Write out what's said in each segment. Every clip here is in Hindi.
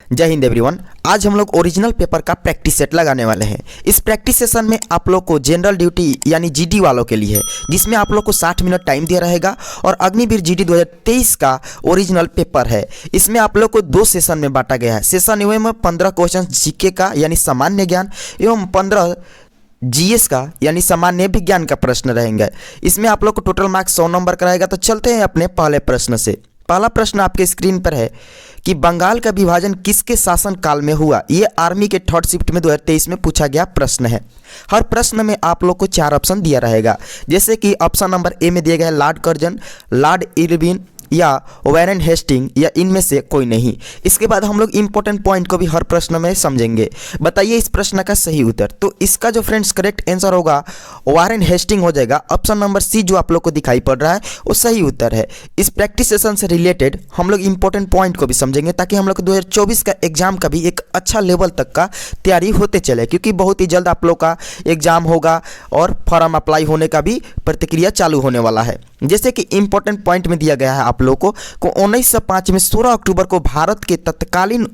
जय हिंद एवरीवन। आज हम लोग ओरिजिनल पेपर का प्रैक्टिस सेट लगाने वाले हैं। इस प्रैक्टिस सेशन में आप लोग को जनरल ड्यूटी यानी जीडी वालों के लिए है, जिसमें आप लोग को 60 मिनट टाइम दिया रहेगा और अग्निवीर जीडी 2023 का ओरिजिनल पेपर है। इसमें आप लोग को 2 सेशन में बांटा गया है। सेशन ए में 15 क्वेश्चन जीके का यानी सामान्य ज्ञान एवं 15 जीएस का यानी सामान्य विज्ञान का प्रश्न रहेंगे। इसमें आप लोग को टोटल मार्क्स 100 नंबर का रहेगा। तो चलते हैं अपने पहले प्रश्न से। पहला प्रश्न आपके स्क्रीन पर है कि बंगाल का विभाजन किसके शासन काल में हुआ। ये आर्मी के 3rd शिफ्ट में 2023 में पूछा गया प्रश्न है। हर प्रश्न में आप लोग को 4 ऑप्शन दिया रहेगा, जैसे कि ऑप्शन नंबर ए में दिया गया है लॉर्ड कर्जन, लॉर्ड इरविन या वैरन हेस्टिंग या इनमें से कोई नहीं। इसके बाद हम लोग इंपॉर्टेंट पॉइंट को भी हर प्रश्न में समझेंगे। बताइए इस प्रश्न का सही उत्तर। तो इसका जो फ्रेंड्स करेक्ट आंसर होगा वैरन हेस्टिंग हो जाएगा। ऑप्शन नंबर सी जो आप लोग को दिखाई पड़ रहा है वो सही उत्तर है। इस प्रैक्टिस सेशन से रिलेटेड हम लोग इंपॉर्टेंट पॉइंट को भी समझेंगे, ताकि हम लोग 2024 का एग्जाम का भी एक अच्छा लेवल तक का तैयारी होते चले, क्योंकि बहुत ही जल्द आप लोग का एग्जाम होगा और फॉर्म अप्लाई होने का भी प्रतिक्रिया चालू होने वाला है। जैसे कि इंपॉर्टेंट पॉइंट में दिया गया है आप लोगों को 1905 में 16 अक्टूबर को भारत के तत्कालीन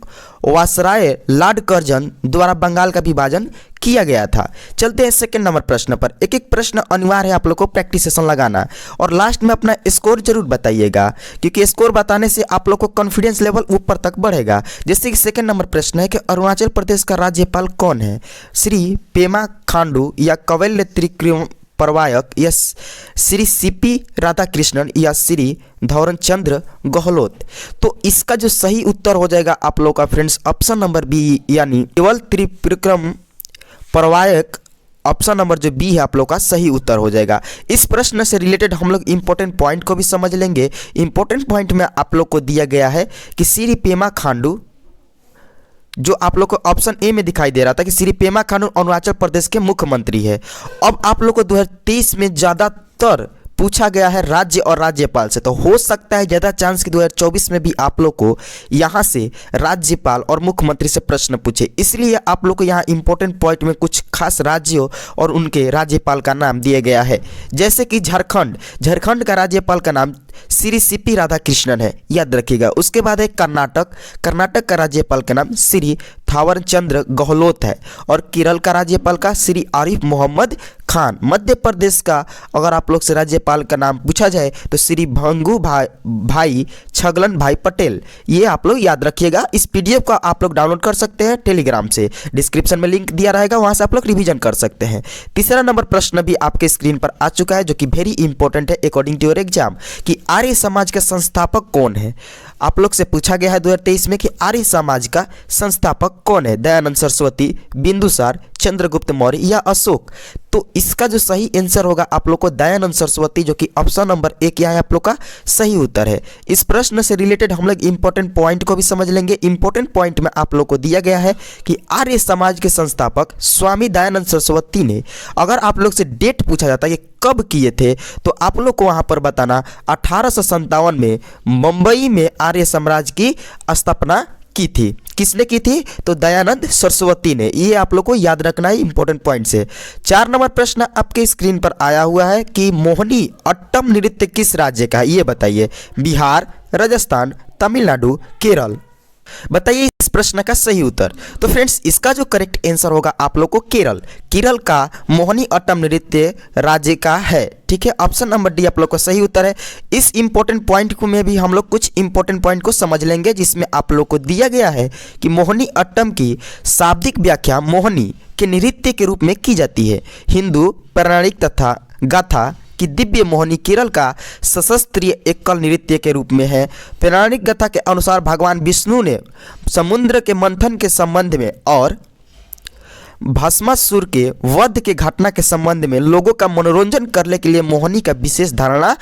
वायसराय लॉर्ड कर्जन द्वारा बंगाल का विभाजन किया गया था। चलते हैं सेकंड नंबर प्रश्न पर। एक एक प्रश्न अनिवार्य है आप लोग को प्रैक्टिस सेशन लगाना और लास्ट में अपना स्कोर जरूर बताइएगा, क्योंकि स्कोर बताने से आप लोग को कॉन्फिडेंस लेवल ऊपर तक बढ़ेगा। जैसे कि सेकंड नंबर प्रश्न है कि अरुणाचल प्रदेश का राज्यपाल कौन है। श्री पेमा खांडू या कवल्य त्रिविक्रम परवायक या श्री सीपी राधाकृष्णन या श्री धौरन चंद्र गहलोत। तो इसका जो सही उत्तर हो जाएगा आप लोग का फ्रेंड्स ऑप्शन नंबर बी यानी केवल त्रिविक्रम परवायक। ऑप्शन नंबर जो बी है आप लोग का सही उत्तर हो जाएगा। इस प्रश्न से रिलेटेड हम लोग इंपॉर्टेंट पॉइंट को भी समझ लेंगे। इंपॉर्टेंट पॉइंट में आप लोग को दिया गया है कि श्री पेमा खांडू, जो आप लोग को ऑप्शन ए में दिखाई दे रहा था कि श्री पेमा खांडू अरुणाचल प्रदेश के मुख्यमंत्री है। अब आप लोग को 2023 में ज़्यादातर पूछा गया है राज्य और राज्यपाल से, तो हो सकता है ज़्यादा चांस कि 2024 में भी आप लोग को यहाँ से राज्यपाल और मुख्यमंत्री से प्रश्न पूछे। इसलिए आप लोग को यहाँ इंपॉर्टेंट पॉइंट में कुछ खास राज्यों और उनके राज्यपाल का नाम दिया गया है। जैसे कि झारखंड का राज्यपाल का नाम श्री सीपी राधाकृष्णन है, याद रखिएगा। उसके बाद है कर्नाटक का राज्यपाल का नाम श्री थावर चंद्र गहलोत है और केरल का राज्यपाल का श्री आरिफ मोहम्मद खान। मध्य प्रदेश का अगर आप लोग से राज्यपाल का नाम पूछा जाए तो श्री भंगू भाई छगलन भाई पटेल। ये आप लोग याद रखिएगा। इस पीडीएफ का आप लोग डाउनलोड कर सकते हैं टेलीग्राम से, डिस्क्रिप्शन में लिंक दिया रहेगा, वहां से आप लोग रिवीजन कर सकते हैं। तीसरा नंबर प्रश्न भी आपके स्क्रीन पर आ चुका है, जो कि वेरी इंपॉर्टेंट है अकॉर्डिंग टू योर एग्जाम, कि आर्य समाज का संस्थापक कौन है। आप लोग से पूछा गया है 2023 में कि आर्य समाज का संस्थापक कौन है। दयानंद सरस्वती, बिंदुसार, चंद्रगुप्त मौर्य या अशोक। तो इसका जो सही आंसर होगा आप लोग को दयानंद सरस्वती, जो कि ऑप्शन नंबर 1 यहाँ आप लोग का सही उत्तर है। इस प्रश्न से रिलेटेड हम लोग इंपॉर्टेंट पॉइंट को भी समझ लेंगे। इंपॉर्टेंट पॉइंट में आप लोग को दिया गया है कि आर्य समाज के संस्थापक स्वामी दयानंद सरस्वती ने, अगर आप लोग से डेट पूछा जाता है कब किए थे, तो आप लोग को वहां पर बताना 1857 में मुंबई में आर्य साम्राज्य की स्थापना की थी। किसने की थी? तो दयानंद सरस्वती ने। ये आप लोग को याद रखना है इंपॉर्टेंट पॉइंट से। 4 नंबर प्रश्न आपके स्क्रीन पर आया हुआ है कि मोहिनी अट्टम नृत्य किस राज्य का है, ये बताइए। बिहार, राजस्थान, तमिलनाडु, केरल। बताइए इस प्रश्न का सही उत्तर। तो फ्रेंड्स इसका जो करेक्ट आंसर होगा आप लोग को केरल का मोहिनी अट्टम नृत्य राज्य का है। ठीक है, ऑप्शन नंबर डी आप लोग का सही उत्तर है। इस इंपॉर्टेंट पॉइंट को में भी हम लोग कुछ इंपॉर्टेंट पॉइंट को समझ लेंगे, जिसमें आप लोग को दिया गया है कि मोहिनी अट्टम की शाब्दिक व्याख्या मोहिनी के नृत्य के रूप में की जाती है। हिंदू पौराणिक तथा गाथा कि दिव्य मोहिनी केरल का सशस्त्रीय एकल नृत्य के रूप में है। पौराणिक गाथा के अनुसार भगवान विष्णु ने समुद्र के मंथन के संबंध में और भस्मासुर के वध के घटना के संबंध में लोगों का मनोरंजन करने के लिए मोहिनी का विशेष धारणा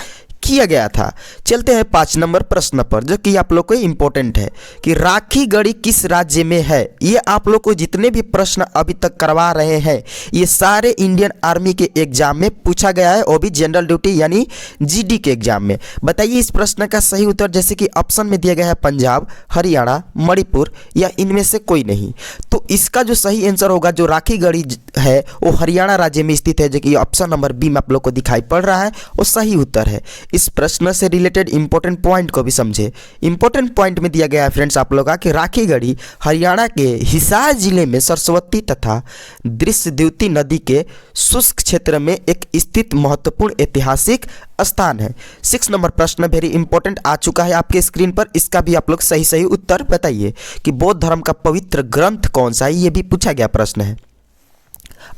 किया गया था। चलते हैं 5 नंबर प्रश्न पर, जो कि आप लोग को इंपॉर्टेंट है कि राखी गढ़ी किस राज्य में है। ये आप लोग को जितने भी प्रश्न अभी तक करवा रहे हैं ये सारे इंडियन आर्मी के एग्जाम में पूछा गया है, और भी जनरल ड्यूटी यानी जीडी के एग्जाम में। बताइए इस प्रश्न का सही उत्तर। जैसे कि ऑप्शन में दिया गया है पंजाब, हरियाणा, मणिपुर या इनमें से कोई नहीं। तो इसका जो सही आंसर होगा, जो राखीगढ़ी है वो हरियाणा राज्य में स्थित है, जो कि ऑप्शन नंबर बी में आप लोग को दिखाई पड़ रहा है वो सही उत्तर है। इस प्रश्न से रिलेटेड इंपॉर्टेंट पॉइंट को भी समझे। इंपॉर्टेंट पॉइंट में दिया गया है फ्रेंड्स आप लोग का कि राखीगढ़ी हरियाणा के हिसार जिले में सरस्वती तथा दृश्यद्युति नदी के शुष्क क्षेत्र में एक स्थित महत्वपूर्ण ऐतिहासिक स्थान है। 6 नंबर प्रश्न वेरी इंपॉर्टेंट आ चुका है आपके स्क्रीन पर। इसका भी आप लोग सही सही उत्तर बताइए कि बौद्ध धर्म का पवित्र ग्रंथ कौन सा है, ये भी पूछा गया प्रश्न है।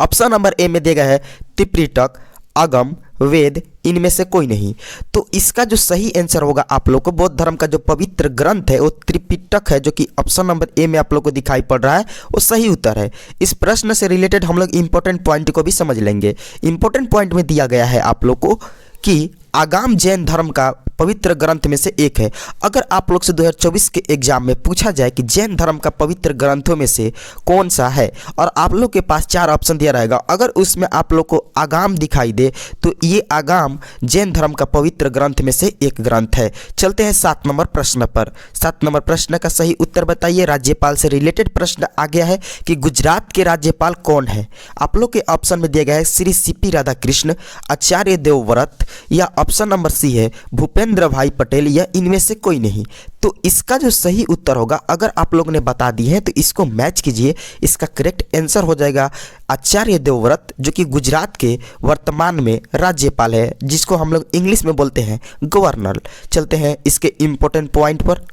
ऑप्शन नंबर ए में दिया गया है त्रिपिटक, आगम, वेद, इनमें से कोई नहीं। तो इसका जो सही आंसर होगा आप लोग को, बौद्ध धर्म का जो पवित्र ग्रंथ है वो त्रिपिटक है, जो कि ऑप्शन नंबर ए में आप लोग को दिखाई पड़ रहा है वो सही उत्तर है। इस प्रश्न से रिलेटेड हम लोग इंपॉर्टेंट पॉइंट को भी समझ लेंगे। इंपॉर्टेंट पॉइंट में दिया गया है आप लोग को कि आगाम जैन धर्म का पवित्र ग्रंथ में से एक है। अगर आप लोग से 2024 के एग्जाम में पूछा जाए कि जैन धर्म का पवित्र ग्रंथों में से कौन सा है, और आप लोग के पास 4 ऑप्शन दिया रहेगा, अगर उसमें आप लोग को आगाम दिखाई दे तो ये आगाम जैन धर्म का पवित्र ग्रंथ में से एक ग्रंथ है। चलते हैं 7 नंबर प्रश्न पर। 7 नंबर प्रश्न का सही उत्तर बताइए। राज्यपाल से रिलेटेड प्रश्न आ गया है कि गुजरात के राज्यपाल कौन है। आप लोग के ऑप्शन में दिया गया है श्री सीपी राधाकृष्ण, आचार्य देवव्रत, या ऑप्शन नंबर सी है भूपेंद्र भाई पटेल, या इनमें से कोई नहीं। तो इसका जो सही उत्तर होगा, अगर आप लोग ने बता दी है तो इसको मैच कीजिए। इसका करेक्ट आंसर हो जाएगा आचार्य देवव्रत, जो कि गुजरात के वर्तमान में राज्यपाल है, जिसको हम लोग इंग्लिश में बोलते हैं गवर्नर। चलते हैं इसके इंपॉर्टेंट पॉइंट पर।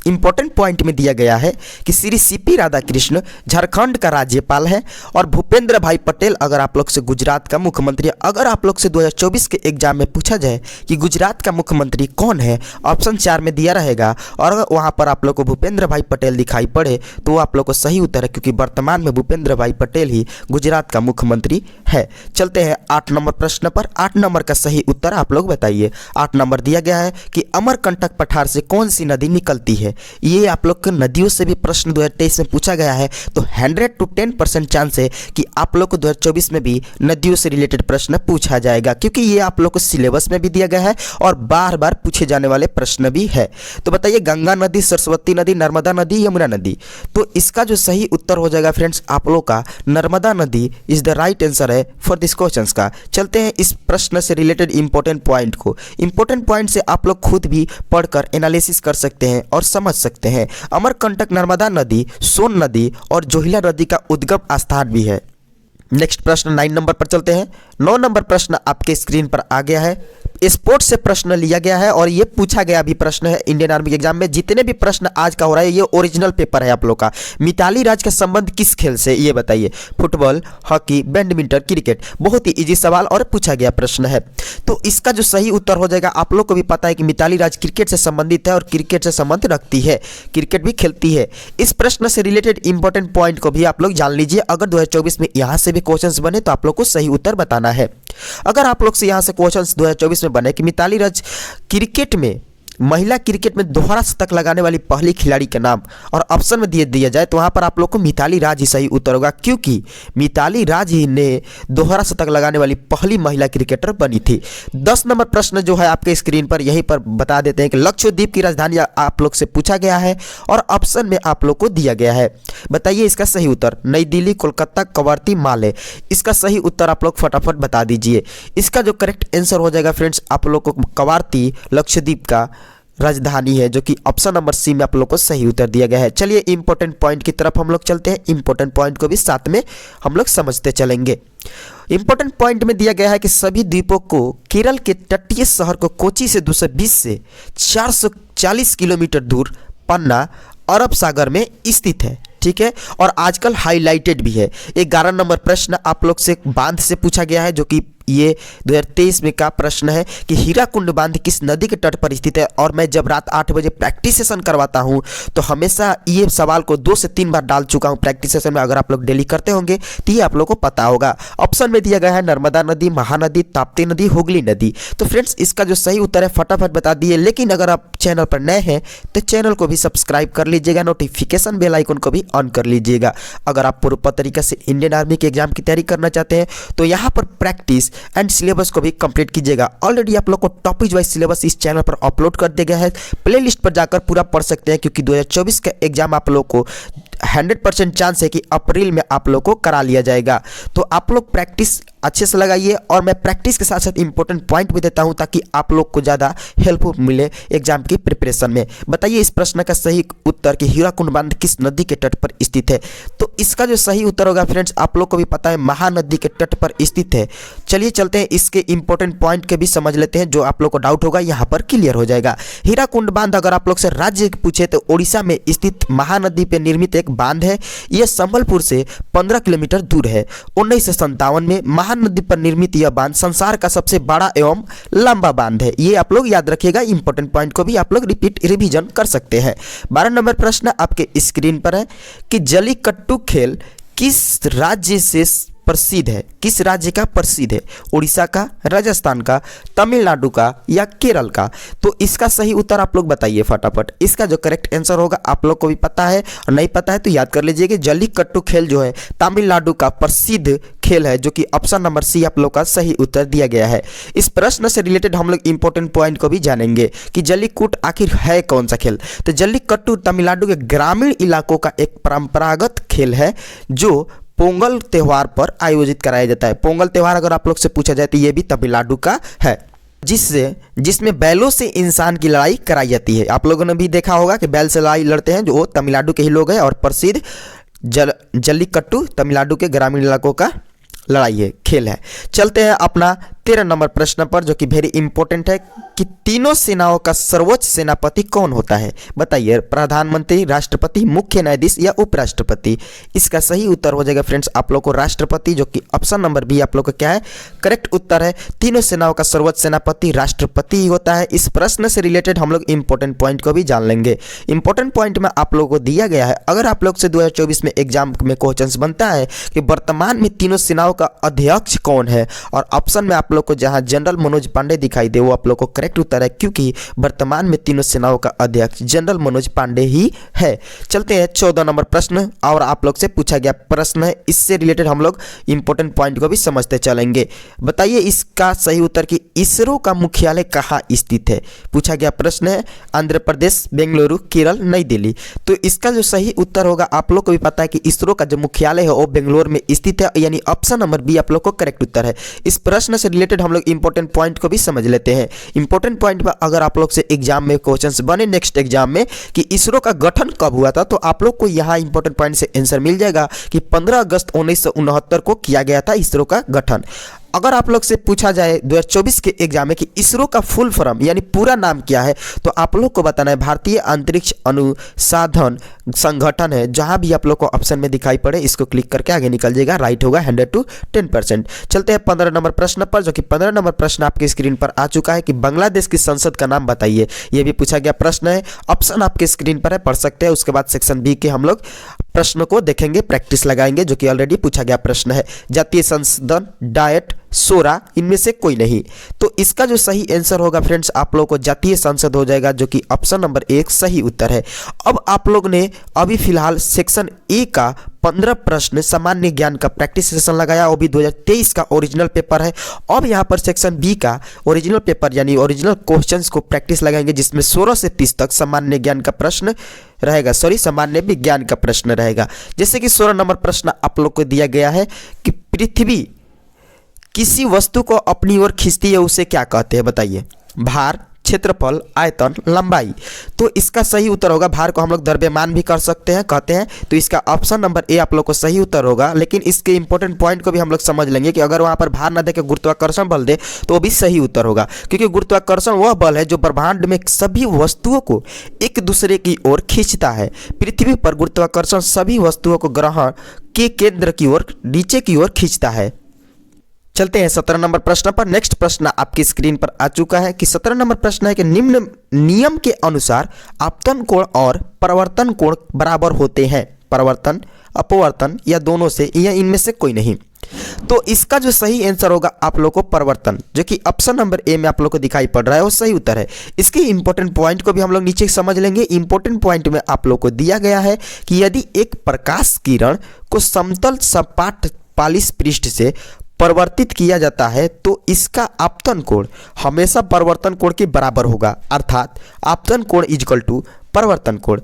इंपॉर्टेंट पॉइंट में दिया गया है कि श्री सीपी राधाकृष्ण झारखंड का राज्यपाल है, और भूपेंद्र भाई पटेल अगर आप लोग से गुजरात का मुख्यमंत्री। अगर आप लोग से 2024 के एग्जाम में पूछा जाए कि गुजरात का मुख्यमंत्री कौन है, ऑप्शन 4 में दिया रहेगा, और अगर वहां पर आप लोग को भूपेंद्र भाई पटेल दिखाई पड़े तो वो आप लोग को सही उत्तर है, क्योंकि वर्तमान में भूपेंद्र भाई पटेल ही गुजरात का मुख्यमंत्री है। चलते हैं 8 नंबर प्रश्न पर। 8 नंबर का सही उत्तर आप लोग बताइए। 8 नंबर दिया गया है कि अमरकंटक पठार से कौन सी नदी निकलती है। ये आप लोग को नदियों से भी प्रश्न 2023 में पूछा गया है, तो 100 to 10% चांस है कि आप लोग को 2024 में भी नदियों से रिलेटेड प्रश्न पूछा जाएगा, क्योंकि ये आप लोग को सिलेबस में भी दिया गया है और बार बार पूछे जाने वाले प्रश्न भी है। तो बताइए गंगा नदी, सरस्वती नदी, नर्मदा नदी, यमुना नदी। तो इसका जो सही उत्तर हो जाएगा फ्रेंड्स आप लोग का नर्मदा नदी इज द राइट आंसर है फॉर दिस क्वेश्चन का। चलते हैं इस प्रश्न से रिलेटेड इंपॉर्टेंट पॉइंट को। इंपॉर्टेंट पॉइंट से आप लोग खुद भी पढ़कर एनालिसिस कर सकते हैं और समझ सकते हैं। अमरकंटक नर्मदा नदी, सोन नदी और जोहिला नदी का उद्गम स्थान भी है। नेक्स्ट प्रश्न 9 नंबर पर चलते हैं। 9 नंबर प्रश्न आपके स्क्रीन पर आ गया है। स्पोर्ट्स से प्रश्न लिया गया है और ये पूछा गया भी प्रश्न है इंडियन आर्मी के एग्जाम में। जितने भी प्रश्न आज का हो रहा है ये ओरिजिनल पेपर है आप लोग का। मिताली राज का संबंध किस खेल से, ये बताइए। Football, hockey, badminton, cricket. बहुत ही इजी सवाल और पूछा गया प्रश्न है। तो इसका जो सही उत्तर हो जाएगा, आप लोग को भी पता है कि मिताली राज क्रिकेट से संबंधित है और क्रिकेट से संबंध रखती है, क्रिकेट भी खेलती है। इस प्रश्न से रिलेटेड इंपॉर्टेंट पॉइंट को भी आप लोग जान लीजिए। अगर 2024 में यहाँ से भी क्वेश्चंस बने तो आप लोग को सही उत्तर बताना है। अगर आप लोग से यहाँ से क्वेश्चंस 2024 में बने कि मिताली राज क्रिकेट में, महिला क्रिकेट में दोहरा शतक लगाने वाली पहली खिलाड़ी का नाम, और ऑप्शन में दिया जाए तो वहाँ पर आप लोग को मिताली राज ही सही उत्तर होगा, क्योंकि मिताली राज ही ने दोहरा शतक लगाने वाली पहली महिला क्रिकेटर बनी थी। 10 नंबर प्रश्न जो है आपके स्क्रीन पर यहीं पर बता देते हैं कि लक्षद्वीप की राजधानी आप लोग से पूछा गया है और ऑप्शन में आप लोग को दिया गया है। बताइए इसका सही उत्तर। नई दिल्ली, कोलकाता, कवरत्ती, माले। इसका सही उत्तर आप लोग फटाफट बता दीजिए। इसका जो करेक्ट आंसर हो जाएगा फ्रेंड्स आप लोग को कवरत्ती लक्षद्वीप का राजधानी है, जो कि ऑप्शन नंबर सी में आप लोग को सही उत्तर दिया गया है। चलिए इंपॉर्टेंट पॉइंट की तरफ हम लोग चलते हैं। इंपॉर्टेंट पॉइंट को भी साथ में हम लोग समझते चलेंगे। इंपॉर्टेंट पॉइंट में दिया गया है कि सभी द्वीपों को केरल के तटीय शहर को कोची से 220 से 440 किलोमीटर दूर पन्ना अरब सागर में स्थित है, ठीक है, और आजकल हाईलाइटेड भी है। 11 नंबर प्रश्न आप लोग से बांध से पूछा गया है, जो कि ये 2023 में का प्रश्न है कि हीराकुंड बांध किस नदी के तट पर स्थित है। और मैं जब रात 8 बजे प्रैक्टिस सेशन करवाता हूं तो हमेशा ये सवाल को 2 से 3 बार डाल चुका हूं प्रैक्टिस सेशन में। अगर आप लोग डेली करते होंगे तो ये आप लोग को पता होगा। ऑप्शन में दिया गया है नर्मदा नदी, महानदी, ताप्ती नदी, हुगली नदी। तो फ्रेंड्स इसका जो सही उत्तर है फटाफट बता दिए। लेकिन अगर आप चैनल पर नए हैं तो चैनल को भी सब्सक्राइब कर लीजिएगा, नोटिफिकेशन बेल आइकन को भी ऑन कर लीजिएगा। अगर आप प्रॉपर तरीके से इंडियन आर्मी के एग्जाम की तैयारी करना चाहते हैं तो यहाँ पर प्रैक्टिस एंड सिलेबस को भी कंप्लीट कीजिएगा। ऑलरेडी आप लोग को टॉपिक वाइज सिलेबस इस चैनल पर अपलोड कर दिया गया है। प्लेलिस्ट पर जाकर पूरा पढ़ सकते हैं, क्योंकि 2024 का एग्जाम आप लोग को 100% चांस है कि अप्रैल में आप लोग को करा लिया जाएगा। तो आप लोग प्रैक्टिस अच्छे से लगाइए और मैं प्रैक्टिस के साथ साथ इंपॉर्टेंट पॉइंट भी देता हूं ताकि आप लोग को ज़्यादा हेल्पफुल मिले एग्जाम की प्रिपरेशन में। बताइए इस प्रश्न का सही उत्तर कि हीराकुंड बांध किस नदी के तट पर स्थित है। तो इसका जो सही उत्तर होगा फ्रेंड्स, आप लोग को भी पता है, महानदी के तट पर स्थित है। चलिए चलते हैं, इसके इंपॉर्टेंट पॉइंट के भी समझ लेते हैं, जो आप लोग को डाउट होगा यहाँ पर क्लियर हो जाएगा। हीराकुंड बांध अगर आप लोग से राज्य पूछे तो उड़ीसा में स्थित महानदी पर निर्मित एक बांध है। यह संबलपुर से 15 किलोमीटर दूर है। 1957 में महानदी पर निर्मित यह बांध संसार का सबसे बड़ा एवं लंबा बांध है। ये आप लोग याद रखिएगा, इंपॉर्टेंट पॉइंट को भी आप लोग रिवीजन कर सकते हैं। 12 नंबर प्रश्न आपके स्क्रीन पर है कि जल्लीकट्टू खेल किस राज्य से प्रसिद्ध है? किस राज्य का प्रसिद्ध है? उड़ीसा का, राजस्थान का, तमिलनाडु का या केरल का? तो इसका सही उत्तर आप लोग बताइए फटाफट। इसका जो करेक्ट आंसर होगा आप लोग को भी पता है और नहीं पता है तो याद कर लीजिए कि जल्लीकट्टू खेल जो है तमिलनाडु का प्रसिद्ध खेल है, जो कि ऑप्शन नंबर सी आप लोग का सही उत्तर दिया गया है। इस प्रश्न से रिलेटेड हम लोग इंपॉर्टेंट पॉइंट को भी जानेंगे कि जल्लीकट्टू आखिर है कौन सा खेल। तो जल्लीकट्टू तमिलनाडु के ग्रामीण इलाकों का एक परंपरागत खेल है जो पोंगल त्यौहार पर आयोजित कराया जाता है। पोंगल त्यौहार अगर आप लोग से पूछा जाए तो ये भी तमिलनाडु का है, जिसमें बैलों से इंसान की लड़ाई कराई जाती है। आप लोगों ने भी देखा होगा कि बैल से लड़ाई लड़ते हैं, जो तमिलनाडु के ही लोग हैं और प्रसिद्ध जल्लीकट्टू तमिलनाडु के ग्रामीण इलाकों का लड़ाई है, खेल है। चलते हैं अपना 13 नंबर प्रश्न पर, जो कि वेरी इंपॉर्टेंट है कि तीनों सेनाओं का सर्वोच्च सेनापति कौन होता है? बताइए, प्रधानमंत्री, राष्ट्रपति, मुख्य न्यायाधीश या उपराष्ट्रपति? इसका सही उत्तर हो जाएगा फ्रेंड्स आप लोग को राष्ट्रपति, जो कि ऑप्शन नंबर बी आप लोग का क्या है, करेक्ट उत्तर है। तीनों सेनाओं का सर्वोच्च सेनापति राष्ट्रपति ही होता है। इस प्रश्न से रिलेटेड हम लोग इंपॉर्टेंट पॉइंट को भी जान लेंगे। इंपॉर्टेंट पॉइंट में आप लोगों को दिया गया है, अगर आप लोग से 2024 में एग्जाम में क्वेश्चन बनता है कि वर्तमान में तीनों सेनाओं का अध्यक्ष कौन है, और ऑप्शन में आप लोग को जहां जनरल मनोज पांडे दिखाई दे वो आप लोग को करेक्ट उत्तर है, क्योंकि वर्तमान में तीनों सेनाओं का अध्यक्ष जनरल मनोज पांडे ही है। चलते हैं 14 नंबर प्रश्न, और आप लोग से पूछा गया प्रश्न है, इससे रिलेटेड हम लोग इंपॉर्टेंट पॉइंट को भी समझते चलेंगे। बताइए इसका सही उत्तर कि इसरो का मुख्यालय कहाँ स्थित है? पूछा गया प्रश्न है, आंध्र प्रदेश, बेंगलुरु, केरल, नई दिल्ली। तो इसका जो सही उत्तर होगा आप लोग को भी पता है कि इसरो का जो मुख्यालय है वो बेंगलोर में स्थित है, यानी ऑप्शन नंबर बी आप लोग को करेक्ट उत्तर है। इस प्रश्न से रिलेटेड हम लोग इंपॉर्टेंट पॉइंट को भी समझ लेते हैं। इंपॉर्टेंट पॉइंट पर अगर आप लोग से एग्जाम में क्वेश्चंस बने नेक्स्ट एग्जाम में कि इसरो का गठन कब हुआ था, तो आप लोग को यहाँ इंपॉर्टेंट पॉइंट से आंसर मिल जाएगा कि 15 अगस्त 1969 को किया गया था इसरो का गठन। अगर आप लोग से पूछा जाए 2024 के एग्जाम में कि इसरो का फुल फॉर्म यानी पूरा नाम क्या है, तो आप लोग को बताना है भारतीय अंतरिक्ष अनुसंधान संगठन है। जहां भी आप लोग को ऑप्शन में दिखाई पड़े इसको क्लिक करके आगे निकल जाएगा, राइट होगा 100 to 10%। चलते हैं 15 नंबर प्रश्न पर, जो कि 15 नंबर प्रश्न आपके स्क्रीन पर आ चुका है कि बांग्लादेश की संसद का नाम बताइए। यह भी पूछा गया प्रश्न है, ऑप्शन आपके स्क्रीन पर है, पढ़ सकते हैं। उसके बाद सेक्शन बी के हम लोग प्रश्न को देखेंगे, प्रैक्टिस लगाएंगे, जो कि ऑलरेडी पूछा गया प्रश्न है। जातीय संसद, डायट, सोरा, इनमें से कोई नहीं। तो इसका जो सही आंसर होगा फ्रेंड्स आप लोग को जातीय संसद हो जाएगा, जो कि ऑप्शन नंबर 1 सही उत्तर है। अब आप लोग ने अभी फिलहाल सेक्शन ए का 15 प्रश्न सामान्य ज्ञान का प्रैक्टिस सेशन लगाया, वो भी 2023 का ओरिजिनल पेपर है। अब यहाँ पर सेक्शन बी का ओरिजिनल पेपर यानी ओरिजिनल क्वेश्चंस को प्रैक्टिस लगाएंगे, जिसमें 16 से 30 तक सामान्य ज्ञान का प्रश्न रहेगा, सामान्य विज्ञान का प्रश्न रहेगा। जैसे कि 16 नंबर प्रश्न आप लोग को दिया गया है कि पृथ्वी किसी वस्तु को अपनी ओर खींचती है, उसे क्या कहते हैं? बताइए। भार, क्षेत्रफल, आयतन, लंबाई। तो इसका सही उत्तर होगा, भार को हम लोग द्रव्यमान भी कर सकते हैं, कहते हैं। तो इसका ऑप्शन नंबर ए आप लोग को सही उत्तर होगा। लेकिन इसके इंपॉर्टेंट पॉइंट को भी हम लोग समझ लेंगे कि अगर वहां पर भार ना दे के गुरुत्वाकर्षण बल दे तो वो भी सही उत्तर होगा, क्योंकि गुरुत्वाकर्षण वह बल है जो ब्रह्मांड में सभी वस्तुओं को एक दूसरे की ओर खींचता है। पृथ्वी पर गुरुत्वाकर्षण सभी वस्तुओं को ग्रह के केंद्र की ओर नीचे की ओर खींचता है। चलते हैं 17 नंबर प्रश्न पर। नेक्स्ट प्रश्न आपकी स्क्रीन पर आ चुका है कि 17 नंबर प्रश्न है कि निम्न नियम के अनुसार आपतन कोण और परावर्तन कोण बराबर होते हैं? परिवर्तन, अपवर्तन या दोनों से, या इनमें से कोई नहीं। तो इसका जो सही आंसर होगा आप लोग को परिवर्तन, जो कि ऑप्शन नंबर ए में आप लोग को दिखाई पड़ रहा है, वो सही उत्तर है। इसके इंपॉर्टेंट पॉइंट को भी हम लोग नीचे समझ लेंगे। इंपॉर्टेंट पॉइंट में आप लोग को दिया गया है कि यदि एक प्रकाश किरण को समतल सपाट पालिश पृष्ठ से परिवर्तित किया जाता है तो इसका आपतन कोण हमेशा परिवर्तन कोण के बराबर होगा, अर्थात आपतन कोण इक्वल टू परिवर्तन कोण।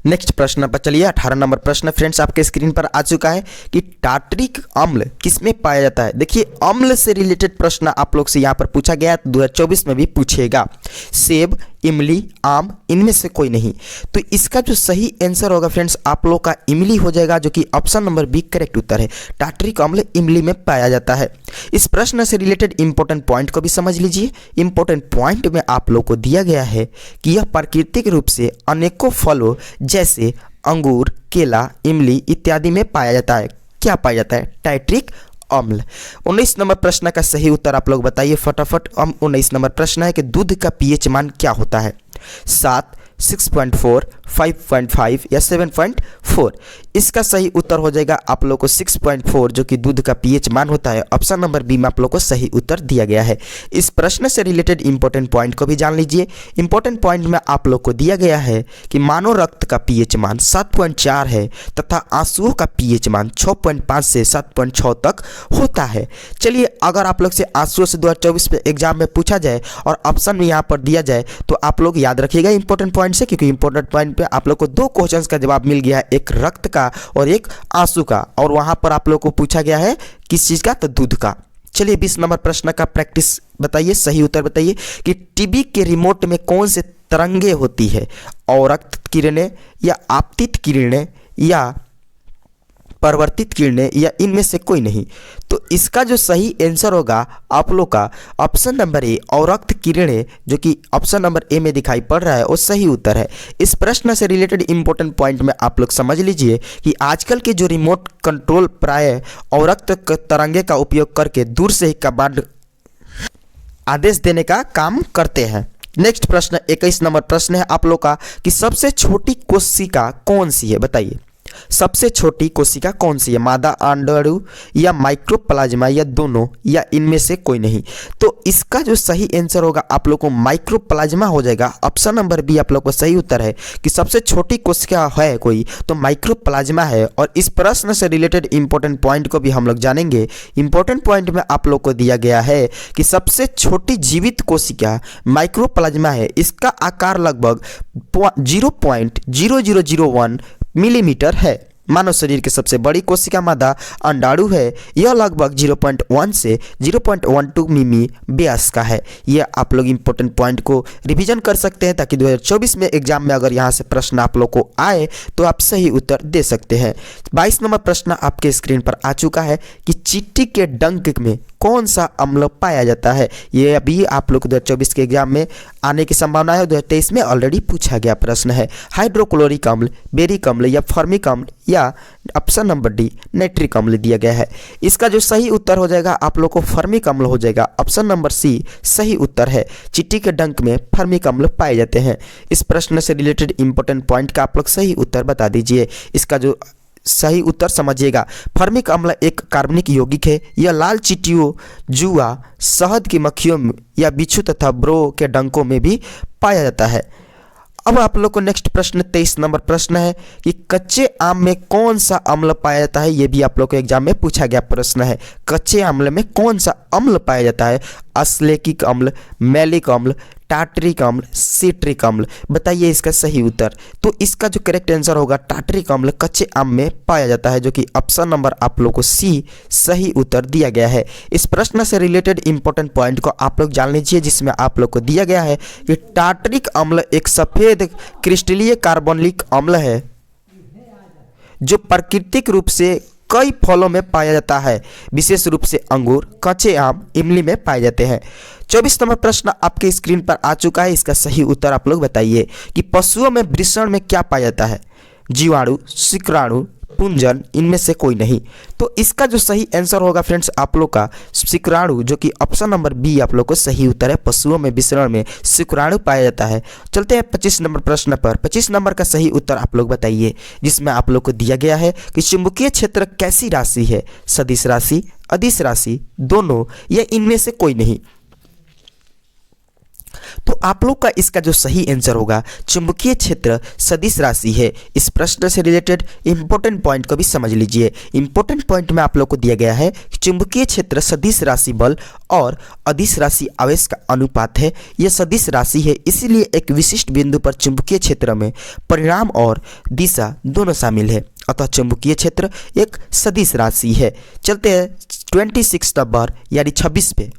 नेक्स्ट प्रश्न पर चलिए। 18 नंबर प्रश्न फ्रेंड्स आपके स्क्रीन पर आ चुका है कि टार्टरिक अम्ल किसमें पाया जाता है। देखिए अम्ल से रिलेटेड प्रश्न आप लोग से यहाँ पर पूछा गया है, 2024 में भी पूछेगा। सेब, इमली, आम, इनमें से कोई नहीं। तो इसका जो सही आंसर होगा फ्रेंड्स आप लोग का इमली हो जाएगा, जो कि ऑप्शन नंबर बी करेक्ट उत्तर है। टार्टरिक अम्ल इमली में पाया जाता है। इस प्रश्न से रिलेटेड इंपॉर्टेंट पॉइंट को भी समझ लीजिए। इंपॉर्टेंट पॉइंट में आप लोग को दिया गया है कि यह प्राकृतिक रूप से अनेकों फलों जैसे अंगूर, केला, इमली इत्यादि में पाया जाता है। क्या पाया जाता है? टार्टरिक अम्ल। 19 नंबर प्रश्न का सही उत्तर आप लोग बताइए फटाफट। 19 नंबर प्रश्न है कि दूध का पीएच मान क्या होता है? 7, 6.4, 5.5 या 7.4। इसका सही उत्तर हो जाएगा आप लोग को 6.4, जो कि दूध का पीएच मान होता है। ऑप्शन नंबर बी में आप लोग को सही उत्तर दिया गया है। इस प्रश्न से रिलेटेड इंपॉर्टेंट पॉइंट को भी जान लीजिए। इंपॉर्टेंट पॉइंट में आप लोग को दिया गया है कि मानव रक्त का पीएच मान 7.4 है तथा आंसुओं का पीएच मान 6.5 से 7.6 तक होता है। चलिए अगर आप लोग से आंसुओं से 2024 में एग्जाम में पूछा जाए और ऑप्शन में यहाँ पर दिया जाए तो आप लोग याद रखिएगा इंपॉर्टेंट पॉइंट से, क्योंकि इंपॉर्टेंट पॉइंट पे आप लोग को 2 क्वेश्चंस का जवाब मिल गया है, एक रक्त का और एक आंसू का, और वहां पर आप लोग को पूछा गया है किस चीज का? तो दूध का। चलिए 20 नंबर प्रश्न का प्रैक्टिस बताइए, सही उत्तर बताइए कि टीवी के रिमोट में कौन से तरंगे होती है? अवरक्त किरणें या आपतित किरणें या परिवर्तित किरणें या इनमें से कोई नहीं। तो इसका जो सही आंसर होगा आप लोग का ऑप्शन नंबर ए, अवरक्त किरणें, जो कि ऑप्शन नंबर ए में दिखाई पड़ रहा है, वो सही उत्तर है। इस प्रश्न से रिलेटेड इंपॉर्टेंट पॉइंट में आप लोग समझ लीजिए कि आजकल के जो रिमोट कंट्रोल प्राय अवरक्त तरंगे का उपयोग करके दूर से ही कमांड आदेश देने का काम करते हैं। नेक्स्ट प्रश्न 21 नंबर प्रश्न है आप लोग का कि सबसे छोटी कोशिका कौन सी है? बताइए सबसे छोटी कोशिका कौन सी है? मादा अंडाणु या माइक्रोप्लाज्मा या दोनों या इनमें से कोई नहीं। तो इसका जो सही आंसर होगा आप लोग को माइक्रोप्लाज्मा हो जाएगा। ऑप्शन नंबर बी आप लोग को सही उत्तर है कि सबसे छोटी कोशिका है कोई तो माइक्रोप्लाज्मा है। और इस प्रश्न से रिलेटेड इंपॉर्टेंट पॉइंट को भी हम लोग जानेंगे। इंपॉर्टेंट पॉइंट में आप लोग को दिया गया है कि सबसे छोटी जीवित कोशिका माइक्रोप्लाज्मा है। इसका आकार लगभग 0.0001 मिलीमीटर है। मानव शरीर की सबसे बड़ी कोशिका मादा अंडाणु है। यह लगभग 0.1 से 0.12 मिमी व्यास का है। यह आप लोग इंपॉर्टेंट पॉइंट को रिवीजन कर सकते हैं ताकि 2024 में एग्जाम में अगर यहाँ से प्रश्न आप लोग को आए तो आप सही उत्तर दे सकते हैं। 22 नंबर प्रश्न आपके स्क्रीन पर आ चुका है कि चींटी के डंक में कौन सा अम्ल पाया जाता है? ये अभी आप लोग 2024 के एग्जाम में आने की संभावना है। 2023 में ऑलरेडी पूछा गया प्रश्न है। हाइड्रोक्लोरिक अम्ल, बेरिक अम्ल या फॉर्मिक अम्ल या ऑप्शन नंबर डी नाइट्रिक अम्ल दिया गया है। इसका जो सही उत्तर हो जाएगा आप लोग को फॉर्मिक अम्ल हो जाएगा। ऑप्शन नंबर सी सही उत्तर है। चींटी के डंक में फॉर्मिक अम्ल पाए जाते हैं। इस प्रश्न से रिलेटेड इंपॉर्टेंट पॉइंट का आप लोग सही उत्तर बता दीजिए। इसका जो सही उत्तर समझिएगा। फॉर्मिक अम्ल एक कार्बनिक यौगिक है। यह लाल चींटियों, जुआ, शहद की मक्खियों या बिच्छू तथा ब्रो के डंकों में भी पाया जाता है। अब आप लोग को नेक्स्ट प्रश्न 23 नंबर प्रश्न है कि कच्चे आम में कौन सा अम्ल पाया जाता है? ये भी आप लोग को एग्जाम में पूछा गया प्रश्न है। कच्चे अम्ल में कौन सा अम्ल पाया जाता है? अस्लेकिक अम्ल, मैलिक अम्ल, टार्टरिक अम्ल, सिट्रिक अम्ल। बताइए इसका सही उत्तर। तो इसका जो करेक्ट आंसर होगा टार्टरिक अम्ल कच्चे आम में पाया जाता है, जो कि ऑप्शन नंबर आप लोग को सी सही उत्तर दिया गया है। इस प्रश्न से रिलेटेड इंपॉर्टेंट पॉइंट को आप लोग जान लीजिए, जिसमें आप लोग को दिया गया है कि टार्टरिक अम्ल एक सफेद क्रिस्टलीय कार्बोनिक अम्ल है जो प्राकृतिक रूप से कई फलों में पाया जाता है, विशेष रूप से अंगूर, कच्चे आम, इमली में पाए जाते हैं। 24 नंबर प्रश्न आपके स्क्रीन पर आ चुका है। इसका सही उत्तर आप लोग बताइए कि पशुओं में वृषण में क्या पाया जाता है? जीवाणु, शुक्राणु, पुंजन, इनमें से कोई नहीं। तो इसका जो सही आंसर होगा फ्रेंड्स आप लोग का शुक्राणु, जो कि ऑप्शन नंबर बी आप लोग को सही उत्तर है। पशुओं में विषण में शुक्राणु पाया जाता है। चलते हैं 25 नंबर प्रश्न पर। 25 नंबर का सही उत्तर आप लोग बताइए, जिसमें आप लोग को दिया गया है कि चुंबकीय क्षेत्र कैसी राशि है? सदिश राशि, अदिश राशि, दोनों या इनमें से कोई नहीं। तो आप लोग का इसका जो सही आंसर होगा चुंबकीय क्षेत्र सदिश राशि है। इस प्रश्न से रिलेटेड इंपॉर्टेंट पॉइंट को भी समझ लीजिए। इंपॉर्टेंट पॉइंट में आप लोग को दिया गया है कि चुंबकीय क्षेत्र सदिश राशि बल और अदिश राशि आवेश का अनुपात है। यह सदिश राशि है, इसीलिए एक विशिष्ट बिंदु पर चुंबकीय क्षेत्र में परिणाम और दिशा दोनों शामिल है, अतः चुंबकीय क्षेत्र एक सदिश राशि है। चलते हैं 26 नंबर यानी 26 पे।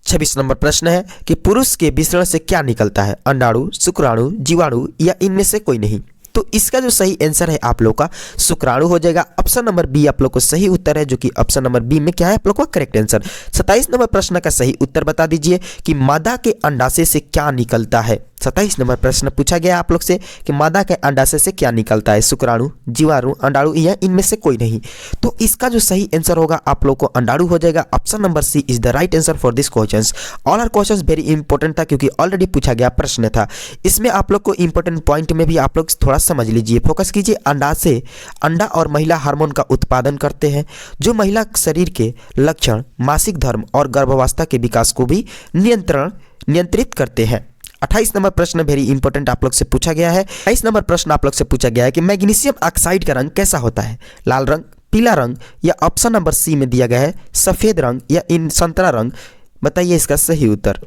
26 नंबर प्रश्न है कि पुरुष के विसरण से क्या निकलता है, अंडाणु, शुक्राणु, जीवाणु या इनमें से कोई नहीं। तो इसका जो सही आंसर है आप लोग का शुक्राणु हो जाएगा। ऑप्शन नंबर बी आप लोग को सही उत्तर है, जो कि ऑप्शन नंबर बी में क्या है आप लोग का करेक्ट आंसर। 27 नंबर प्रश्न का सही उत्तर बता दीजिए कि मादा के अंडाशय से क्या निकलता है। 27 नंबर प्रश्न पूछा गया आप लोग से कि मादा के अंडाशय से क्या निकलता है, शुक्राणु, जीवाणु, अंडाणु या इनमें से कोई नहीं। तो इसका जो सही आंसर होगा आप लोग को अंडाणु हो जाएगा। Option number C is the right answer for this questions. All our questions very important था क्योंकि ऑलरेडी पूछा गया प्रश्न था। इसमें आप लोग को इंपॉर्टेंट पॉइंट में भी आप लोग थोड़ा समझ लीजिए, फोकस कीजिए। अंडाशय अंडा और महिला हार्मोन का उत्पादन करते हैं जो महिला शरीर के लक्षण, मासिक धर्म और गर्भावस्था के विकास को भी नियंत्रित करते हैं। 28 नंबर प्रश्न वेरी इंपॉर्टेंट आप लोग से पूछा गया है। 28 नंबर प्रश्न आप लोग से पूछा गया है कि मैग्नीशियम ऑक्साइड का रंग कैसा होता है, लाल रंग, पीला रंग या ऑप्शन नंबर सी में दिया गया है सफेद रंग या इन संतरा रंग। बताइए इसका सही उत्तर।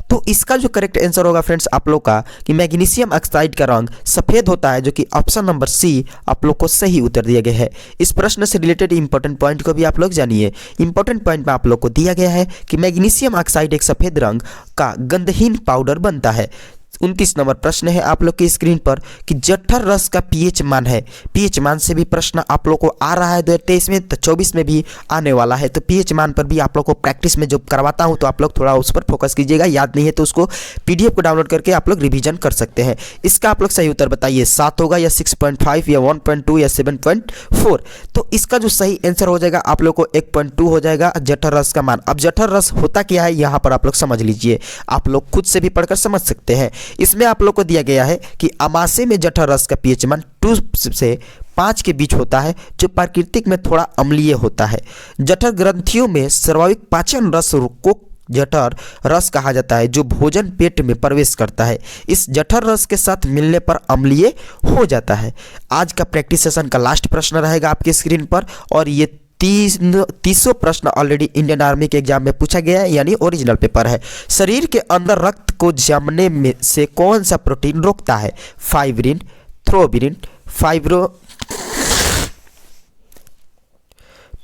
तो इसका जो करेक्ट आंसर होगा फ्रेंड्स आप लोग का कि मैग्नीशियम ऑक्साइड का रंग सफेद होता है, जो कि ऑप्शन नंबर सी आप लोग को सही उत्तर दिया गया है। इस प्रश्न से रिलेटेड इंपॉर्टेंट पॉइंट को भी आप लोग जानिए। इंपॉर्टेंट पॉइंट में आप लोग को दिया गया है कि मैग्नीशियम ऑक्साइड एक सफेद रंग का गंधहीन पाउडर बनता है। 29 नंबर प्रश्न है आप लोग की स्क्रीन पर कि जठर रस का पीएच मान है। पीएच मान से भी प्रश्न आप लोग को आ रहा है 2023 में, तो 24 में भी आने वाला है। तो पीएच मान पर भी आप लोग को प्रैक्टिस में जो करवाता हूं तो आप लोग थोड़ा उस पर फोकस कीजिएगा। याद नहीं है तो उसको पीडीएफ को डाउनलोड करके आप लोग रिवीजन कर सकते हैं। इसका आप लोग सही उत्तर बताइए, 7 होगा या 6.5 या 1.2 या 7.4। तो इसका जो सही आंसर हो जाएगा आप लोग को 1.2 हो जाएगा जठर रस का मान। अब जठर रस होता क्या है यहाँ पर आप लोग समझ लीजिए, आप लोग खुद से भी पढ़कर समझ सकते हैं। इसमें आप लोग को दिया गया है कि अमाशय में जठर रस का पीएच मान 2 से 5 के बीच होता है, जो प्राकृतिक में थोड़ा अम्लीय होता है। जठर ग्रंथियों में स्वाभाविक पाचन रस को जठर रस कहा जाता है, जो भोजन पेट में प्रवेश करता है। इस जठर रस के साथ मिलने पर अम्लीय हो जाता है। आज का प्रैक्टिस सेशन का लास्ट प्रश्न रहेगा आपकी स्क्रीन पर, और ये 30 प्रश्न ऑलरेडी इंडियन आर्मी के एग्जाम में पूछा गया है, यानी ओरिजिनल पेपर है। शरीर के अंदर रक्त को जमने में से कौन सा प्रोटीन रोकता है, फाइब्रिन, थ्रोम्बिन,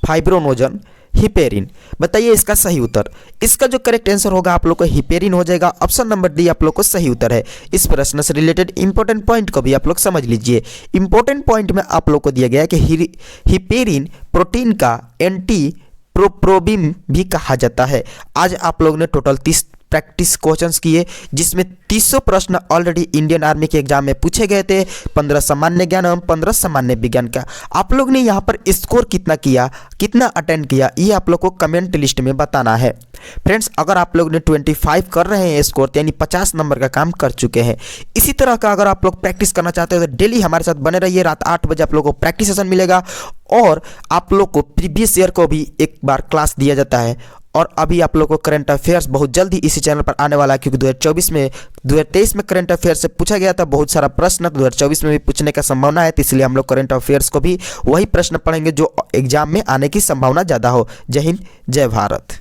फाइब्रोनोजन, हिपेरिन। बताइए इसका सही उत्तर। इसका जो करेक्ट आंसर होगा आप लोग को हिपेरिन हो जाएगा। ऑप्शन नंबर डी आप लोग को सही उत्तर है। इस प्रश्न से रिलेटेड इंपॉर्टेंट पॉइंट को भी आप लोग समझ लीजिए। इंपॉर्टेंट पॉइंट में आप लोग को दिया गया है कि हिपेरिन प्रोटीन का एंटी प्रोप्रोबिन भी कहा जाता है। आज आप लोग ने टोटल 30 प्रैक्टिस क्वेश्चंस किए, जिसमें 300 प्रश्न ऑलरेडी इंडियन आर्मी के एग्जाम में पूछे गए थे। 15 सामान्य ज्ञान एवं 15 सामान्य विज्ञान का। आप लोग ने यहाँ पर स्कोर कितना किया, कितना अटेंड किया, ये आप लोग को कमेंट लिस्ट में बताना है। फ्रेंड्स अगर आप लोग ने 25 कर रहे हैं स्कोर, यानी 50 नंबर का काम कर चुके हैं। इसी तरह का अगर आप लोग प्रैक्टिस करना चाहते हो तो डेली हमारे साथ बने रहिए। रात 8 बजे आप लोग को प्रैक्टिस सेशन मिलेगा, और आप लोग को प्रीवियस ईयर को भी एक बार क्लास दिया जाता है। और अभी आप लोग को करंट अफेयर्स बहुत जल्दी इसी चैनल पर आने वाला है, क्योंकि 2023 में करंट अफेयर्स से पूछा गया था बहुत सारा प्रश्न, 2024 में भी पूछने का संभावना है। तो इसलिए हम लोग करंट अफेयर्स को भी वही प्रश्न पढ़ेंगे जो एग्जाम में आने की संभावना ज़्यादा हो। जय हिंद, जय भारत।